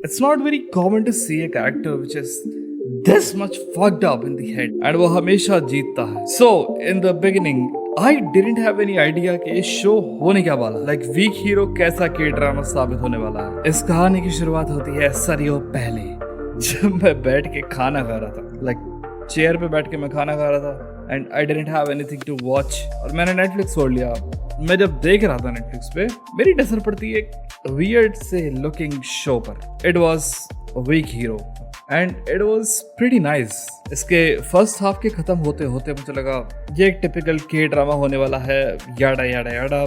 It's not very common to see a character which is this much fucked up in the head and वो हमेशा जीतता है. So in the beginning I didn't have any idea कि ये show होने क्या वाला, like week hero कैसा के ड्रामा साबित होने वाला है. इस कहानी की शुरुआत होती है सदियों पहले जब मैं बैठ के खाना खा रहा था, like चेयर पे बैठ के मैं खाना खा रहा था and I didn't have anything to watch और मैंने नेटफ्लिक्स खोल लिया. मैं जब देख रहा था नेटफ्लिक्स पे मेरी नजर पड़ती एक वियर्ड से लुकिंग शो पर. It was weak hero and it was pretty nice. इसके फर्स्ट हाफ के खत्म होते होते मुझे लगा ये एक टिपिकल के ड्रामा होने वाला है, याडा याडा याडा.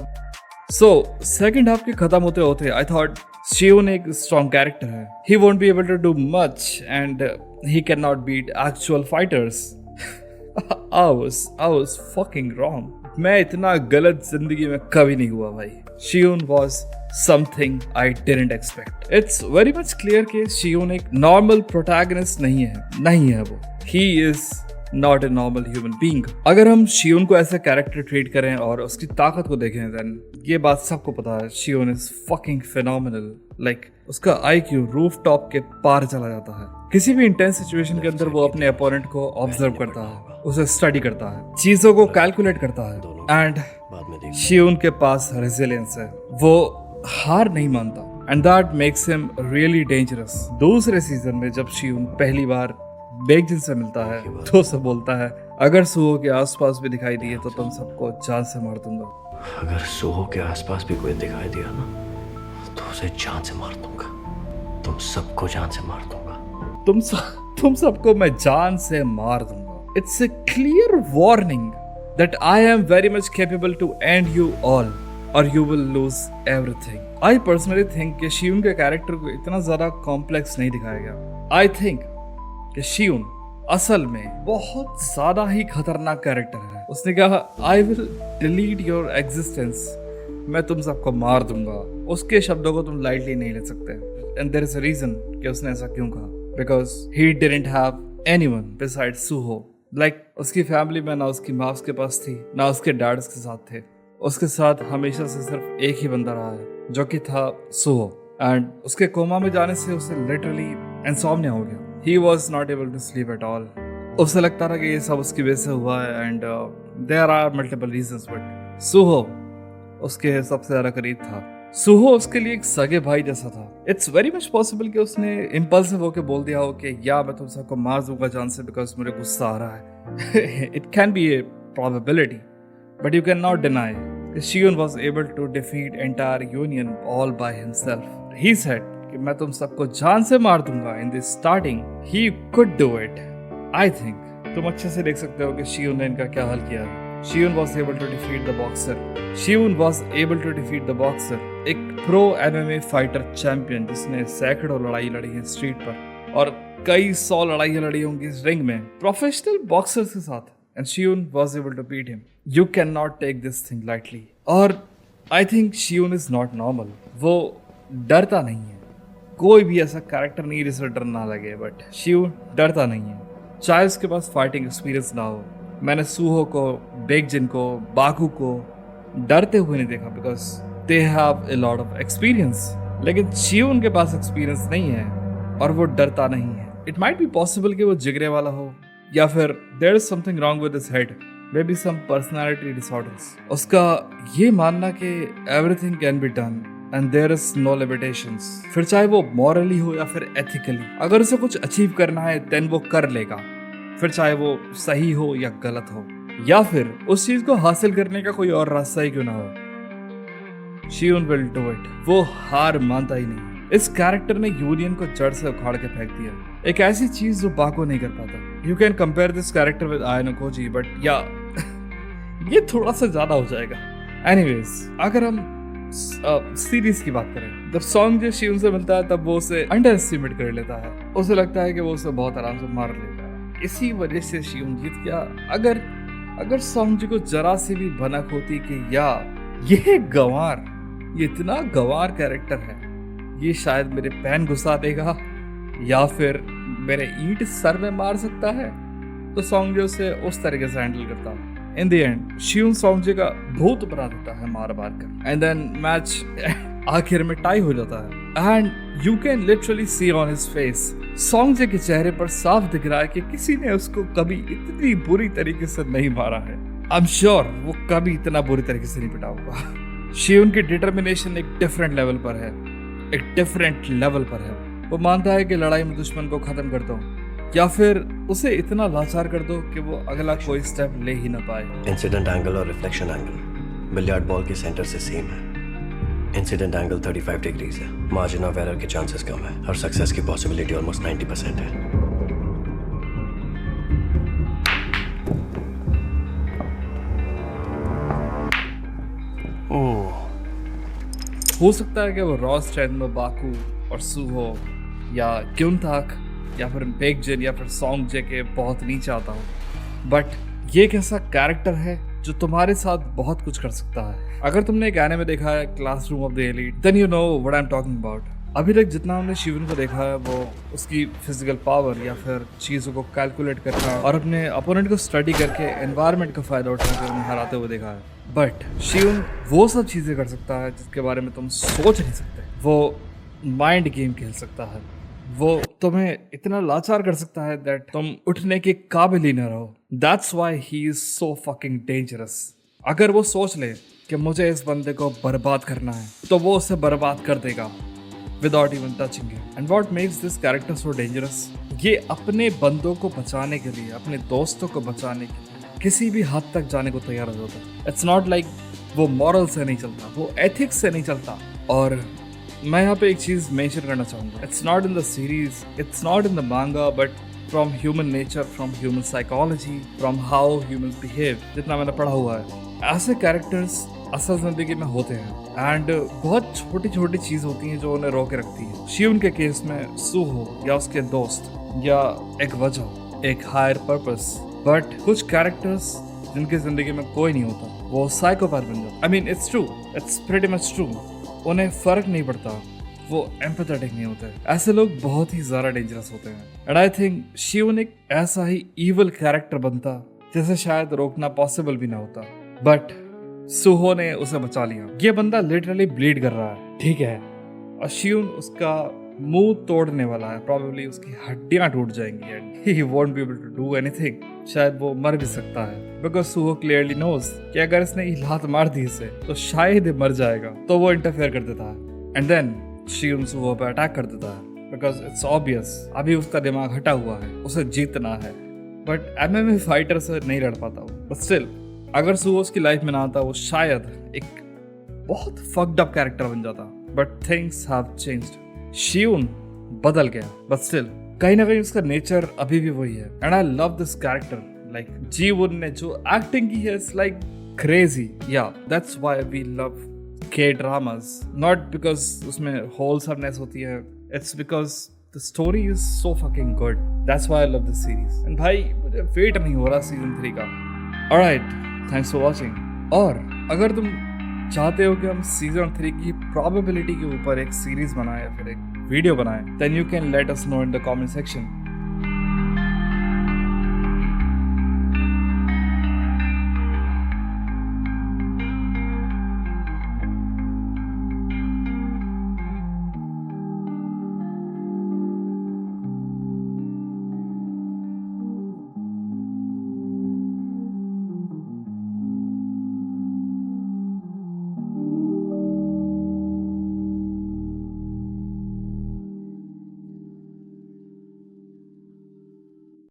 सो सेकंड हाफ के खत्म होते होते आई थॉट शियोन एक स्ट्रॉन्ग कैरेक्टर है, he won't be able to do much and he can not beat actual fighters. I was fucking wrong. मैं इतना गलत जिंदगी में कभी नहीं हुआ भाई. शियोन was something I didn't expect. It's very much clear कि शियोन एक normal protagonist नहीं है वो. He is not a normal human being. अगर हम शियोन को ऐसा कैरेक्टर ट्रीट करें और उसकी ताकत को देखें then ये बात सबको पता है, शियोन is fucking phenomenal. Like उसका IQ रूफटॉप के पार चला जाता है. किसी भी इंटेंस सिचुएशन के अंदर वो अपने अपोनेंट को ऑब्जर्व करता है, उसे स्टडी करता है, चीजों को कैलकुलेट करता है एंड शियोन के पास रेजिलियंस है. वो हार नहीं मानता and that makes him really dangerous. दूसरे सीजन में जब शियोन पहली बार बेगजिन से मिलता है तो उसे बोलता है अगर सुहो के आसपास भी दिखाई दिए तो तुम सबको जान से मार दूंगा. अगर सुहो के आसपास भी कोई दिखाई दिया ना तो उसे जान से मार दूंगा. तुम सबको जान से मार दूंगा. तुम सबको मैं जान से मार दूंगा. It's a clear warning that I am very much capable to end you all or you will lose everything. I personally think कि शियोन के कैरेक्टर को इतना ज़्यादा कॉम्प्लेक्स नहीं दिखाया गया. I think कि शियोन असल में बहुत ज़्यादा ही खतरनाक कैरेक्टर है. उसने कहा I will delete your existence. मैं तुम सबको मार दूंगा. उसके शब्दों को तुम लाइटली नहीं ले सकते. And there is a reason कि उसने ऐसा क्यों कहा. Because he didn't have anyone besides Suho. उसकी फैमिली में ना उसकी माँ उसके पास थी ना उसके डैड उसके साथ थे. उसके साथ हमेशा से सिर्फ एक ही बंदा रहा है जो कि था सुहो. एंड उसके कोमा में जाने से उसे लिटरली इंसोम्निया हो गया. He was not able to sleep at all. उसे लगता था कि ये सब उसकी वजह से हुआ है and there are multiple reasons but सुहो उसके सबसे ज्यादा करीब था. सुहो उसके लिए एक सगे भाई जैसा था. इट्स वेरी मच पॉसिबल कि उसने इम्पल्सिव होकर बोल दिया हो कि या मैं तुम सबको मार दूंगा जान से बिकॉज मुझे गुस्सा आ रहा है. It can be a probability but you can not deny Shion was able to defeat entire union all by himself. He said कि मैं तुम सबको जान से मार दूंगा. In the starting he could do it. I think तुम अच्छे से देख सकते हो कि शियोन ने इनका क्या हल किया. शियोन was able to defeat the boxer. शियोन was able to defeat the boxer. एक प्रो MMA फाइटर चैंपियन जिसने सैकड़ों लड़ाई लड़ी है स्ट्रीट पर और कई 100 लड़ाइयां लड़ी होंगी इस रिंग में प्रोफेशनल बॉक्सर्स के साथ. And Shion was able to beat him. You cannot take this thing lightly. और I think शियोन is not normal. वो डरता नहीं है. कोई भी ऐसा कैरेक्टर नहीं जिससे डर ना लगे बट शियोन डरता नहीं है. चाहे उसके पास फाइटिंग एक्सपीरियंस ना हो. मैंने सुहो को, बेगजिन को, बाकू को डरते हुए नहीं देखा because they have a lot of experience. लेकिन शियोन के पास एक्सपीरियंस नहीं है और वो डरता नहीं है. इट माइट बी पॉसिबल कि वो जिगरे वाला हो या फिर there is something wrong with his head, maybe some personality disorders. उसका ये मानना कि everything can be done and there is no limitations. फिर चाहे वो मॉरली हो या फिर एथिकली, अगर उसे कुछ अचीव करना है देन वो कर लेगा. फिर चाहे वो सही हो या गलत हो या फिर उस चीज को हासिल करने का कोई और रास्ता ही क्यों ना हो. शियोन विल डू इट. वो हार मानता ही नहीं. इस कैरेक्टर ने यूनियन को जड़ से उखाड़ के फेंक दिया. एक ऐसी चीज जो बाको नहीं कर पाता. You can compare this character with Ayanokoji but या ये थोड़ा सा ज्यादा हो जाएगा. एनीवेज अगर हम सीरीज की बात करें, जब सॉन्ग जो शियोन से मिलता है तब वो उसे अंडर एस्टिमेट कर लेता है. उसे लगता है कि वो उसे बहुत आराम से मार लेता है. इसी वजह से शियोन जीत गया. अगर सॉन्ग को जरा सी भी भनक होती कि या ये गंवार, ये इतना गंवार कैरेक्टर है, ये शायद मेरे पैन घुसा देगा या फिर मेरे ईंट सर में मार सकता है, तो सॉन्ग उसे उस तरीके से हैंडल करता है. इन द एंड शियोन सॉन्ग का भूत बना देता है मार मार कर. एंड देन मैच आखिर में टाई हो जाता है. And you can literally see on his face, सॉन्ग जे के चेहरे पर साफ दिख रहा है कि किसी ने उसको कभी इतनी बुरी तरीके से नहीं मारा है। आई एम श्योर वो कभी इतना बुरी तरीके से नहीं पिटा होगा। शिवन की डिटर्मिनेशन एक डिफरेंट लेवल पर है, एक डिफरेंट लेवल पर है। वो मानता है कि लड़ाई में दुश्मन को खत्म कर दो या फिर उसे इतना लाचार कर दो कि वो अगला कोई स्टेप ले ही ना पाए। इंसिडेंट एंगल और रिफ्लेक्शन एंगल बिलियर्ड बॉल के सेंटर से सेम है। इंसिडेंट एंगल 35 डिग्रीज है, मार्जिन ऑफ एरर के चांसेस कम है और सक्सेस की पॉसिबिलिटी ऑलमोस्ट 90% है। हो सकता है कि वो रॉ स्ट्रेंथ में बाकू और सुहो या क्यूनथाक या फिर बेकजिन या फिर सॉन्ग जे के बहुत नीचे आता हो, बट ये एक ऐसा कैरेक्टर है जो तुम्हारे साथ बहुत कुछ कर सकता है। अगर तुमने एक एनिमे देखा है classroom of the elite, then you know what I am talking about. अभी तक जितना हमने शिवन को देखा है वो उसकी फिजिकल पावर या फिर चीज़ों को कैलकुलेट करना और अपने अपोनेंट को स्टडी करके एनवायरनमेंट का फायदा उठाकर उन्हें हराते हुए देखा है। बट शिवन वो सब चीज़ें कर सकता है जिसके बारे में तुम सोच नहीं सकते। वो माइंड गेम खेल सकता है, वो तुम्हें इतना लाचार कर सकता है दैट तुम उठने के काबिल ही न रहो। That's why he is so fucking dangerous. अगर वो सोच ले कि मुझे इस बंदे को बर्बाद करना है तो वो उसे बर्बाद कर देगा without even touching him. And what makes this character so dangerous, ये अपने बंदों को बचाने के लिए, अपने दोस्तों को बचाने के लिए किसी भी हद तक जाने को तैयार हो जाता है। इट्स नॉट लाइक वो मॉरल से नहीं चलता, वो एथिक्स से नहीं चलता। और मैं यहाँ पे एक चीज़ मेंशन करना चाहूँगा, it's not in the series, it's not in the मांगा, but from human nature, from human psychology, from how human behave, जितना मैंने पढ़ा हुआ है, ऐसे कैरेक्टर्स असल जिंदगी में होते हैं। एंड बहुत छोटी छोटी चीज़ होती हैं जो उन्हें रोके रखती है। शिवन के केस में सुहो या उसके दोस्त या एक वजह, एक हायर पर्पस। बट कुछ कैरेक्टर्स जिनकी जिंदगी में कोई नहीं होता, वो साइकोपैथ बन जाते। I mean it's true, it's pretty much true. उन्हें फर्क नहीं पड़ता, वो एम्पैथेटिक नहीं होते। ऐसे लोग बहुत ही ज़्यादा डेंजरस होते हैं। एंड आई थिंक शिवन एक ऐसा ही ईवल कैरेक्टर बनता जिसे शायद रोकना पॉसिबल भी ना होता, बट सुहो ने उसे बचा लिया। ये बंदा लिटरली ब्लीड कर रहा है, ठीक है, और शिवन उसका मुंह तोड़ने वाला है। प्रॉबेबली उसकी हड्डियां टूट जाएंगी and he won't be able to do anything. शायद वो मर भी सकता है, बिकॉज सुहो क्लियरली नोज कि अगर इसने लात मार दी इसे तो शायद ये मर जाएगा। तो वो इंटरफेयर कर देता है एंड देन शिवन सुहो पर अटैक कर देता है, बिकॉज इट्स ऑब्वियस अभी उसका दिमाग हटा हुआ है, उसे जीतना है। बट एमएमए फाइटर से नहीं लड़ पाता वो। बट स्टिल अगर सुहो उसकी लाइफ में ना आता, वो शायद एक बहुत फक्ड अप कैरेक्टर बन जाता। But things have changed. Shivan बदल गया, बट स्टिल कहीं ना कहीं उसका नेचर अभी भी वही है। And I love this character. Like जीवन ने जो एक्टिंग की है, इट्स लाइक क्रेजी। या दैट्स व्हाई वी लव के ड्रामास, नॉट बिकॉज उसमें होलसमनेस होती है, it's because the story is so fucking good. That's why I love this series. And भाई मुझे वेट नहीं हो रहा सीजन 3 का। Alright, thanks for watching. और अगर तुम चाहते हो कि हम सीजन 3 की प्रोबेबिलिटी के ऊपर एक सीरीज बनाएं या फिर एक वीडियो बनाएं, then you can let us know in the comment section.